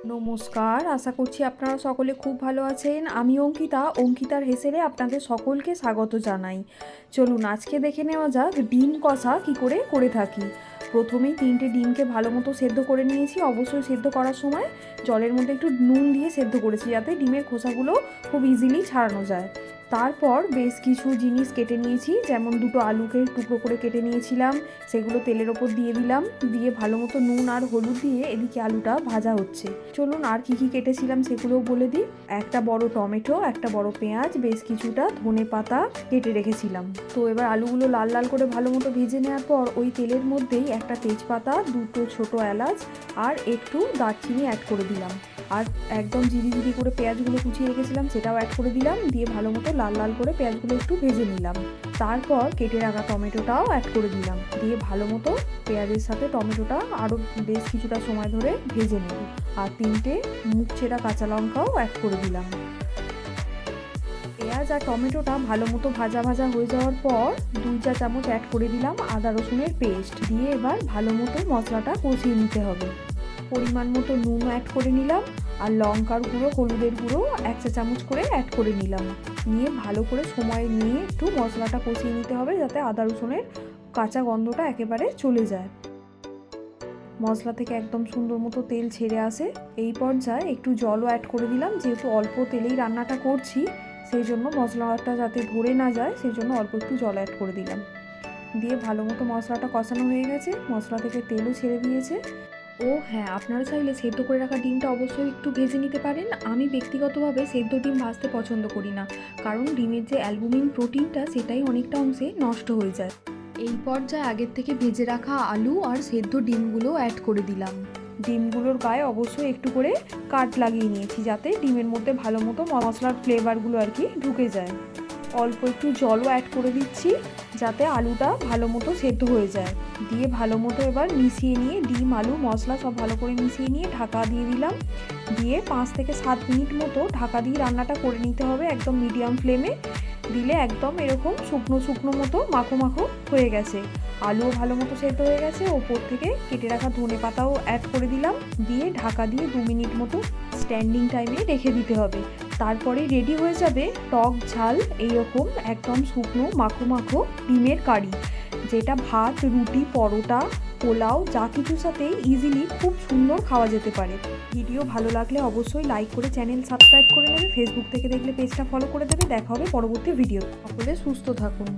নমস্কার, আশা করছি আপনারা সকলে খুব ভালো আছেন। আমি অঙ্কিতার হেসেলে আপনাদের সকলকে স্বাগত জানাই। চলুন আজকে দেখে নেওয়া যাক ডিম কষা কী করে করে থাকি। প্রথমেই 3টে ডিমকে ভালো মতো সেদ্ধ করে নিয়েছি। অবশ্যই সেদ্ধ করার সময় জলের মধ্যে একটু নুন দিয়ে সেদ্ধ করেছি, যাতে ডিমের খোসাগুলো খুব ইজিলি ছাড়ানো যায়। তারপর বেশ কিছু জিনিস কেটে নিয়েছি, যেমন 2টো আলুকে টুকরো করে কেটে নিয়েছিলাম, সেগুলো তেলের ওপর দিয়ে দিলাম। দিয়ে ভালো মতো নুন আর হলুদ দিয়ে এদিকে আলুটা ভাজা হচ্ছে। চলুন আর কি কেটেছিলাম সেগুলোও বলে দিই। একটা বড় টমেটো, একটা বড় পেঁয়াজ, বেশ কিছুটা ধনেপাতা কেটে রেখেছিলাম। তো এবার আলুগুলো লাল লাল করে ভালো মতো ভেজে নেওয়ার পর ওই তেলের মধ্যেই একটা তেজপাতা, 2টো ছোটো এলাচ আর একটু দারচিনি অ্যাড করে দিলাম। আর একদম জিরি করে পেঁয়াজগুলো কুচিয়ে রেখেছিলাম সেটাও অ্যাড করে দিলাম। দিয়ে ভালো মতো লাল লাল করে পেঁয়াজগুলো একটু ভেজে নিলাম। তারপর কেটে রাখা টমেটোটাও অ্যাড করে দিলাম। দিয়ে ভালো মতো পেঁয়াজের সাথে টমেটোটা আরও বেশ কিছুটা সময় ধরে ভেজে নেব। আর 3টে মুখ ছেঁড়া কাঁচা লঙ্কাও অ্যাড করে দিলাম। পেঁয়াজ আর টমেটোটা ভালো মতো ভাজা হয়ে যাওয়ার পর 2 চা চামচ অ্যাড করে দিলাম আদা রসুনের পেস্ট। দিয়ে এবার ভালো মতো মশলাটা কষিয়ে নিতে হবে। পরিমাণ মতো নুন অ্যাড করে নিলাম। আর লঙ্কার গুঁড়ো, হলুদের গুঁড়ো 1 চা চামচ করে অ্যাড করে নিলাম। নিয়ে ভালো করে সময় নিয়ে একটু মশলাটা কষিয়ে নিতে হবে, যাতে আদা রসুনের কাঁচা গন্ধটা একেবারে চলে যায়। মশলা থেকে একদম সুন্দর মতো তেল ছেড়ে আসে। এই পর্যায়ে একটু জলও অ্যাড করে দিলাম, যেহেতু অল্প তেলেই রান্নাটা করছি সেই জন্য মশলাটা যাতে ধরে না যায় সেই জন্য অল্প একটু জল অ্যাড করে দিলাম। দিয়ে ভালো মতো মশলাটা কষানো হয়ে গেছে, মশলা থেকে তেলও ছেড়ে দিয়েছে। ও হ্যাঁ, আপনারা চাইলে সেদ্ধ করে রাখা ডিমটা অবশ্যই একটু ভেজে নিতে পারেন। আমি ব্যক্তিগতভাবে সেদ্ধ ডিম ভাজতে পছন্দ করি না, কারণ ডিমের যে অ্যালবুমিন প্রোটিনটা সেটাই অনেকটা অংশে নষ্ট হয়ে যায়। এই পর্যায়ে আগের থেকে ভেজে রাখা আলু আর সেদ্ধ ডিমগুলো অ্যাড করে দিলাম। ডিমগুলোর গায়ে অবশ্যই একটু করে কাট লাগিয়ে নিয়েছি, যাতে ডিমের মধ্যে ভালো মতো মশলার ফ্লেভারগুলো আর কি ঢুকে যায়। অল্প একটু জলও অ্যাড করে দিচ্ছি, যাতে আলুটা ভালো মতো সেদ্ধ হয়ে যায়। দিয়ে ভালো মতো এবার মিশিয়ে নিয়ে ডিম, আলু, মশলা সব ভালো করে মিশিয়ে নিয়ে ঢাকা দিয়ে দিলাম। দিয়ে 5 থেকে 7 মিনিট মতো ঢাকা দিয়ে রান্নাটা করে নিতে হবে, একদম মিডিয়াম ফ্লেমে। দিলে একদম এরকম শুকনো মতো মাখো হয়ে গেছে। আলুও ভালো মতো সেদ্ধ হয়ে গেছে। ওপর থেকে কেটে রাখা ধনেপাতাও অ্যাড করে দিলাম। দিয়ে ঢাকা দিয়ে 2 মিনিট মতো স্ট্যান্ডিং টাইমে রেখে দিতে হবে। তারপরে রেডি হয়ে যাবে টক ঝাল এইরকম একদম শুকনো মাখো ডিমের কারি, যেটা ভাত, রুটি, পরোটা, পোলাও যা কিছুর সাথে ইজিলি খুব সুন্দর খাওয়া যেতে পারে। ভিডিও ভালো লাগলে অবশ্যই লাইক করে চ্যানেল সাবস্ক্রাইব করে নেবে। ফেসবুক থেকে দেখলে পেজটা ফলো করে দেবে। দেখা হবে পরবর্তী ভিডিও। সকলে সুস্থ থাকুন।